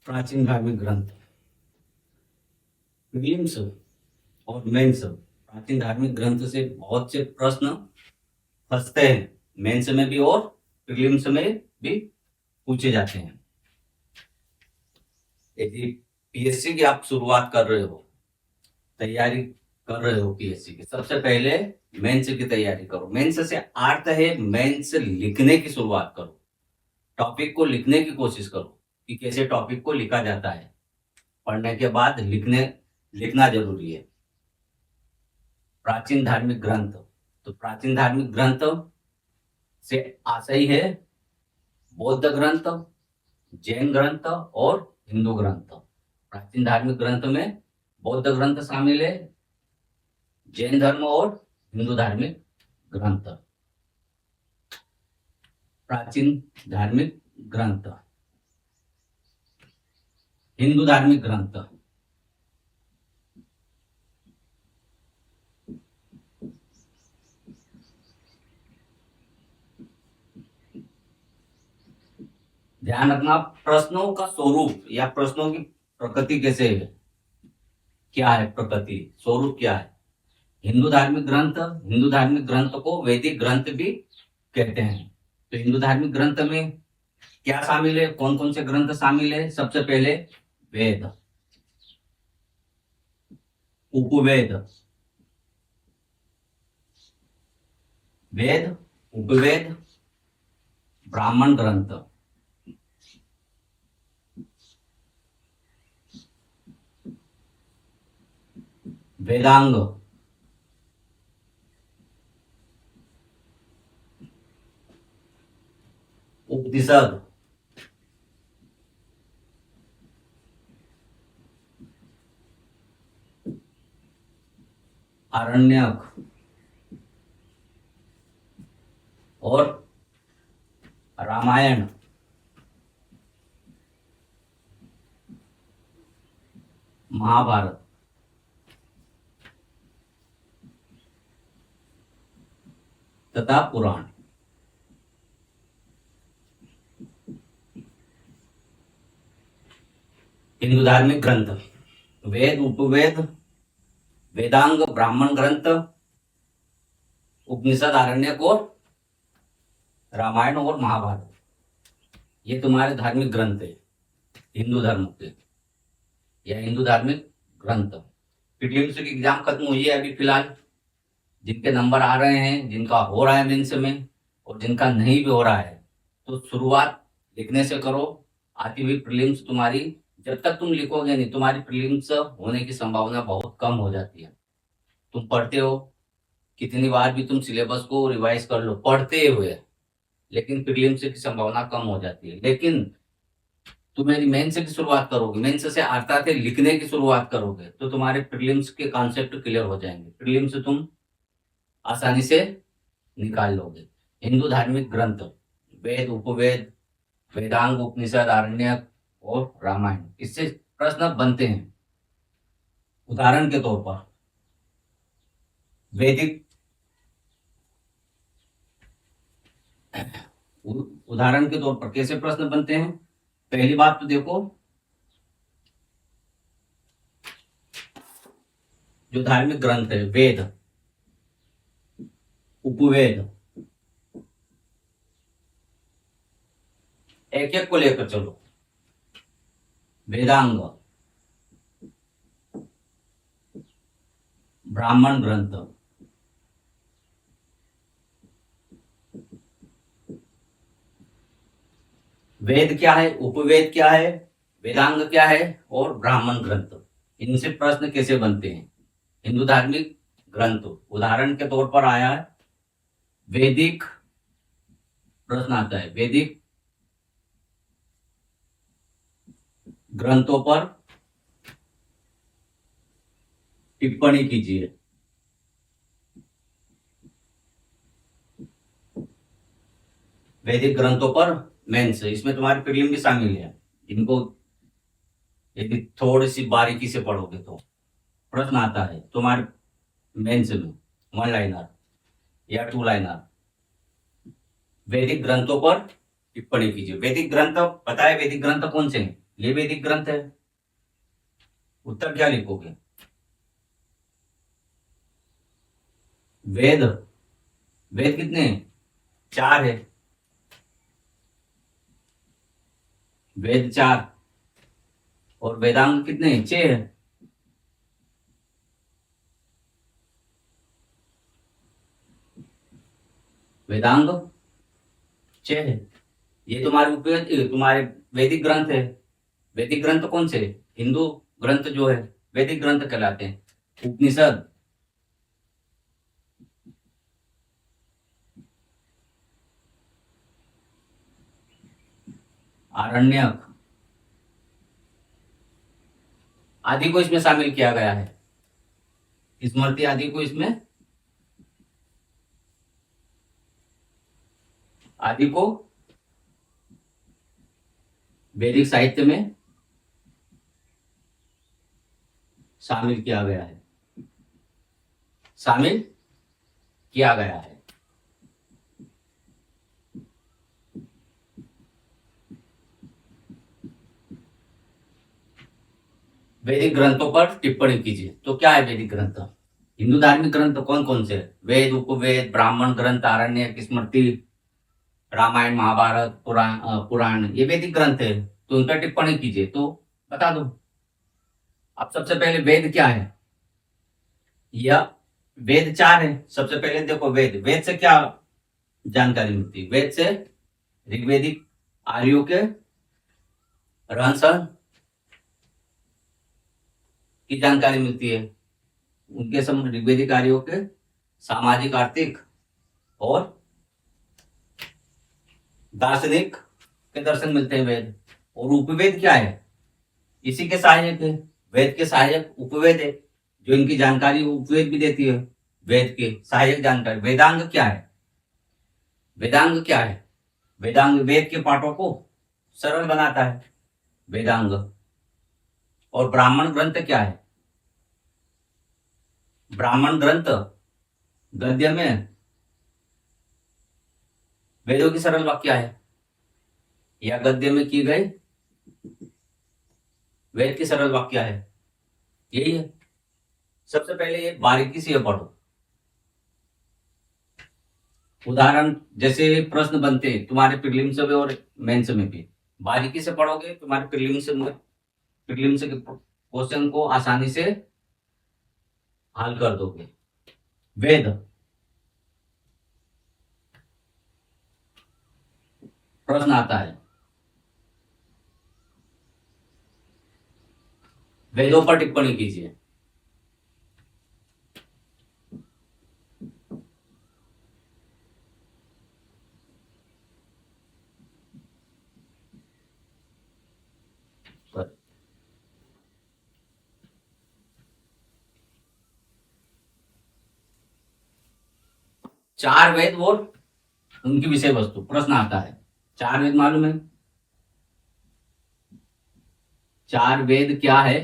प्राचीन धार्मिक ग्रंथ, प्रीलिम्स और मेंस, प्राचीन धार्मिक ग्रंथ से बहुत से प्रश्न फंसते हैं, मेंस में भी और प्रीलिम्स में भी पूछे जाते हैं। यदि पीएससी की आप शुरुआत कर रहे हो, तैयारी कर रहे हो पीएससी की, सबसे पहले मेंस की तैयारी करो। मेंस से अर्थ है मेंस लिखने की शुरुआत करो, टॉपिक को लिखने की कोशिश करो कि कैसे टॉपिक को लिखा जाता है। पढ़ने के बाद लिखना जरूरी है। प्राचीन धार्मिक ग्रंथ, तो प्राचीन धार्मिक ग्रंथ से आशय है बौद्ध ग्रंथ, जैन ग्रंथ और हिंदू ग्रंथ। प्राचीन धार्मिक ग्रंथ में बौद्ध ग्रंथ शामिल है, जैन धर्म और हिंदू धार्मिक ग्रंथ। प्राचीन धार्मिक ग्रंथ, हिंदू धार्मिक ग्रंथ, ध्यान रखना प्रश्नों का स्वरूप या प्रश्नों की प्रकृति कैसे है, क्या है प्रकृति, स्वरूप क्या है। हिंदू धार्मिक ग्रंथ को वैदिक ग्रंथ भी कहते हैं। तो हिंदू धार्मिक ग्रंथ में क्या शामिल है, कौन कौन से ग्रंथ शामिल है। सबसे पहले वेद, उपवेद, वेद, उपवेद, ब्राह्मण ग्रंथ, वेदांग, उपनिषद, आरण्यक और रामायण, महाभारत, तथा पुराण। हिंदू धार्मिक ग्रंथ, वेद, उपवेद, वेदांग, ब्राह्मण ग्रंथ, उपनिषद, आरण्यक और रामायण और महाभारत, ये तुम्हारे धार्मिक ग्रंथ है हिंदू धर्म के, या हिंदू धार्मिक ग्रंथ। प्रीलिम्स की एग्जाम खत्म हुई है अभी फिलहाल, जिनके नंबर आ रहे हैं, जिनका हो रहा है मेंस में और जिनका नहीं भी हो रहा है, तो शुरुआत लिखने से करो। आती हुई प्रीलिम्स तुम्हारी, जब तक तुम लिखोगे नहीं, तुम्हारी प्रीलिम्स होने की संभावना बहुत कम हो जाती है। तुम पढ़ते हो, कितनी बार भी तुम सिलेबस को रिवाइज कर लो पढ़ते हुए, लेकिन प्रीलिम्स की संभावना कम हो जाती है। लेकिन तुम मेरी मेंस की शुरुआत करोगे, मेंस से अर्थात लिखने की शुरुआत करोगे, तो तुम्हारे प्रीलिम्स के कॉन्सेप्ट क्लियर हो जाएंगे, प्रीलिम्स तुम आसानी से निकाल लोगे। हिंदू धार्मिक ग्रंथ, वेद, उपवेद, वेदांग, उपनिषद, आरण्यक और रामायण, इससे प्रश्न बनते हैं। उदाहरण के तौर पर वैदिक, उदाहरण के तौर पर कैसे प्रश्न बनते हैं। पहली बात तो देखो, जो धार्मिक ग्रंथ है, वेद, उपवेद, एक एक को लेकर चलो। वेदांग, ब्राह्मण ग्रंथ, वेद क्या है, उपवेद क्या है, वेदांग क्या है और ब्राह्मण ग्रंथ, इनसे प्रश्न कैसे बनते हैं। हिंदू धार्मिक ग्रंथ, उदाहरण के तौर पर आया है वैदिक, प्रश्न आता है वैदिक ग्रंथों पर टिप्पणी कीजिए। वैदिक ग्रंथों पर मेंस, इसमें तुम्हारी प्रीलिम भी शामिल है, जिनको यदि थोड़ी सी बारीकी से पढ़ोगे तो प्रश्न आता है तुम्हारे मेंस में, 1 लाइनर या 2 लाइनर। वैदिक ग्रंथों पर टिप्पणी कीजिए। वैदिक ग्रंथ पता है, वैदिक ग्रंथ कौन से हैं। ये वैदिक ग्रंथ है। उत्तर क्या लिखोगे? वेद। वेद कितने हैं? 4 है। वेद 4 और वेदांग कितने हैं? 6 है। वेदांग 6 है। ये तुम्हारे उपवेद, तुम्हारे वैदिक ग्रंथ है। वैदिक ग्रंथ कौन से? हिंदू ग्रंथ जो है वैदिक ग्रंथ कहलाते हैं। उपनिषद, आरण्यक आदि को इसमें शामिल किया गया है। स्मृति आदि को इसमें, आदि को वैदिक साहित्य में शामिल किया गया है। शामिल किया गया है। वैदिक ग्रंथों पर टिप्पणी कीजिए। तो क्या है वैदिक ग्रंथ? हिंदू धार्मिक ग्रंथ कौन कौन से? वेद, उपवेद, ब्राह्मण ग्रंथ, आरण्यक, स्मृति, रामायण, महाभारत, पुराण, ये वैदिक ग्रंथ है। तो उन पर टिप्पणी कीजिए। तो बता दो। अब सबसे पहले वेद क्या है? यह वेद 4 है। सबसे पहले देखो, वेद, वेद से क्या जानकारी मिलती है? वेद से ऋग्वेदिक आर्यों के रहन सहन की जानकारी मिलती है। उनके ऋग्वेदिक आर्यों के सामाजिक, आर्थिक और दार्शनिक के दर्शन मिलते हैं वेद। और उपवेद क्या है? इसी के सहायक है। वेद के सहायक उपवेद है, जो इनकी जानकारी उपवेद भी देती है। वेद के सहायक जानकारी। वेदांग क्या है? वेदांग क्या है? वेदांग वेद के पाठों को सरल बनाता है, वेदांग। और ब्राह्मण ग्रंथ क्या है? ब्राह्मण ग्रंथ गद्य में वेदों की सरल वाक्या है, या गद्य में की गई वेद की सरल वाक्या है। यही है। सबसे पहले ये बारीकी से पढ़ो। उदाहरण जैसे प्रश्न बनते हैं तुम्हारे प्रीलिम्स में और मेंस में भी, बारीकी से पढ़ोगे तुम्हारे प्रीलिम्स के क्वेश्चन को आसानी से हल कर दोगे। वेद, प्रश्न आता है, वेदों पर टिप्पणी कीजिए। चार वेद और उनकी विषय वस्तु, प्रश्न आता है। 4 वेद मालूम है? 4 वेद क्या है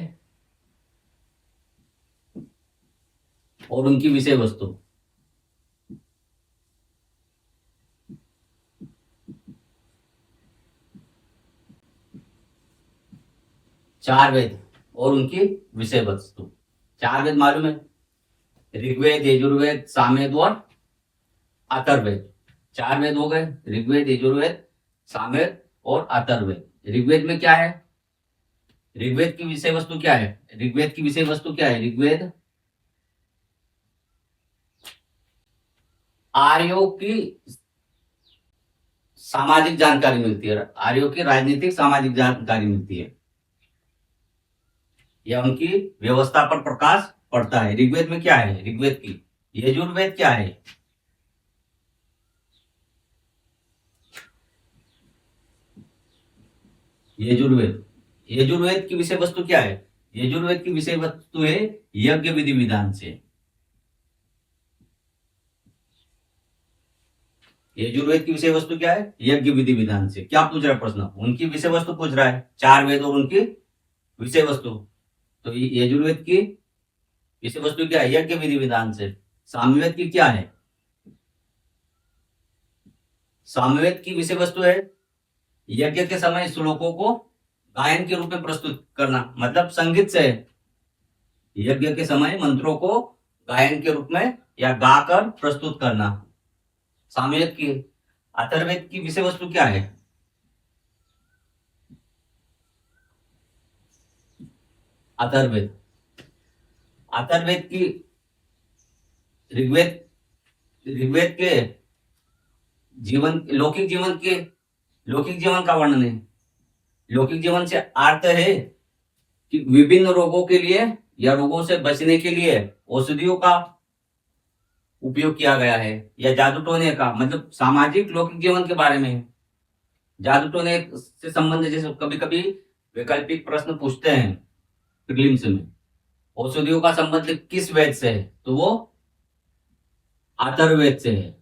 और उनकी विषय वस्तु। चार वेद और उनकी विषय वस्तु। 4 वेद मालूम है? ऋग्वेद, यजुर्वेद, सामवेद और अथर्ववेद। 4 वेद हो गए, ऋग्वेद, यजुर्वेद, सामवेद और अथर्ववेद। ऋग्वेद में क्या है? ऋग्वेद की विषय वस्तु क्या है? ऋग्वेद की विषय वस्तु क्या है? ऋग्वेद आर्यों की सामाजिक जानकारी मिलती है, आर्यों की राजनीतिक सामाजिक जानकारी मिलती है, या उनकी व्यवस्था पर प्रकाश पड़ता है। ऋग्वेद में क्या है? ऋग्वेद की। यजुर्वेद क्या है? यजुर्वेद, यजुर्वेद की विषय वस्तु क्या है? यजुर्वेद की विषय वस्तु है यज्ञ विधि विधान से। यजुर्वेद की विषय वस्तु क्या है? यज्ञ विधि विधान से। क्या पूछ रहा है प्रश्न? उनकी विषय वस्तु पूछ रहा है। 4 वेद और उनकी विषय वस्तु। तो यजुर्वेद की विषय वस्तु क्या है? यज्ञ विधि विधान से। सामवेद की क्या है? सामवेद की विषय वस्तु है यज्ञ के समय श्लोकों को गायन के रूप में प्रस्तुत करना, मतलब संगीत से। यज्ञ के समय मंत्रों को गायन के रूप में या गाकर प्रस्तुत करना। सामवेद की, अथर्ववेद की विषय वस्तु क्या है? अथर्ववेद, अथर्ववेद की ऋग्वेद, ऋग्वेद के जीवन, लौकिक जीवन का वर्णन है। लौकिक जीवन से अर्थ है कि विभिन्न रोगों के लिए या रोगों से बचने के लिए औषधियों का उपयोग किया गया है, या जादू टोने का, मतलब सामाजिक लौकिक जीवन के बारे में। जादू टोने से संबंधित जैसे कभी कभी वैकल्पिक प्रश्न पूछते हैं प्रीलिम्स में, औषधियों का संबंध किस वेद से है, तो वो अथर्ववेद से है।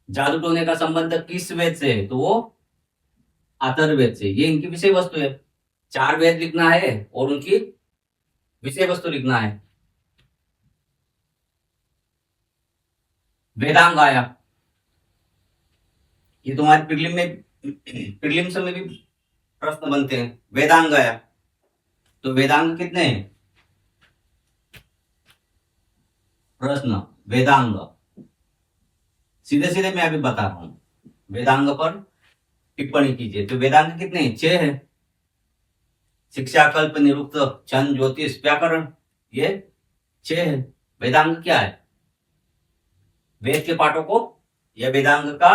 जादू टोने का संबंध किस वेद से है, तो वो अथर्ववेद से। ये इनकी विषय वस्तु है। 4 वेद लिखना है और उनकी विषय वस्तु लिखना है। वेदांग आया, ये तुम्हारे प्रीलिम्स में भी प्रश्न बनते हैं। वेदांग आया, तो वेदांग कितने हैं? प्रश्न वेदांग, सीधे सीधे मैं अभी बता रहा हूं, वेदांग पर टिप्पणी कीजिए। तो वेदांग कितने हैं? 6 है। शिक्षा, कल्प, निरुक्त, छंद, ज्योतिष, व्याकरण, ये 6 है। वेदांग क्या है? वेद के पाठों को, या वेदांग का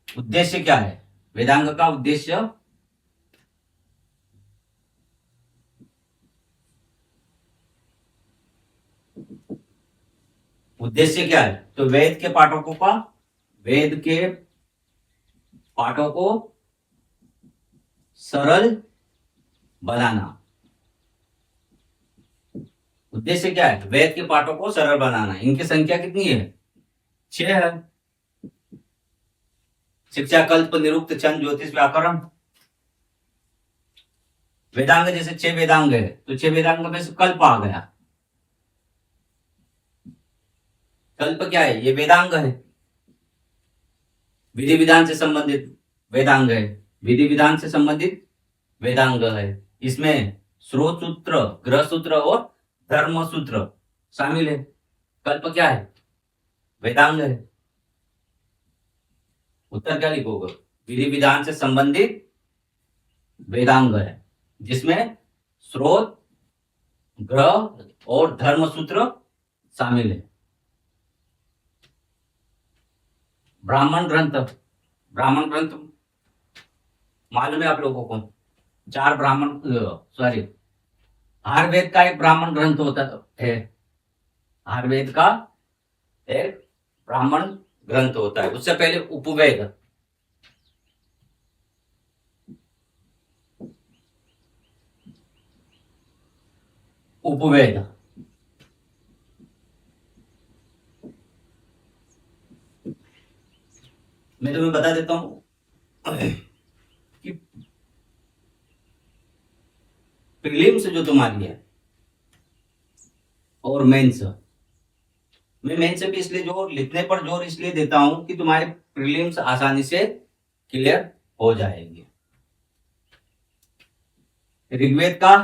उद्देश्य क्या है? वेदांग का उद्देश्य क्या है? तो वेद के पाठों को सरल बनाना। उद्देश्य क्या है? वेद के पाठों को सरल बनाना। इनकी संख्या कितनी है? 6 है। शिक्षा, कल्प, निरुक्त, छंद, ज्योतिष, व्याकरण, वेदांग जैसे 6 वेदांग है, तो 6 वेदांग में से कल्प आ गया। कल्प क्या है? ये वेदांग है, विधि विधान से संबंधित वेदांग है, विधि विधान से संबंधित वेदांग है। इसमें स्रोत सूत्र, ग्रह सूत्र और धर्म सूत्र शामिल है। कल्प क्या है? वेदांग है। उत्तर क्या लिखोगे? विधि विधान से संबंधित वेदांग है, जिसमें स्रोत, ग्रह और धर्म सूत्र शामिल है। ब्राह्मण ग्रंथ मालूम है आप लोगों को? 4 ब्राह्मण, सॉरी, हर वेद का एक ब्राह्मण ग्रंथ होता है। हर वेद का एक ब्राह्मण ग्रंथ होता है। उससे पहले उपवेद, मैं तुम्हें बता देता हूं कि प्रीलिम्स जो तुम्हारी है और मेंस, मैं मेंस पे इसलिए जोर, लिखने पर जोर इसलिए देता हूं कि तुम्हारे प्रीलिम्स आसानी से क्लियर हो जाएंगे। ऋग्वेद का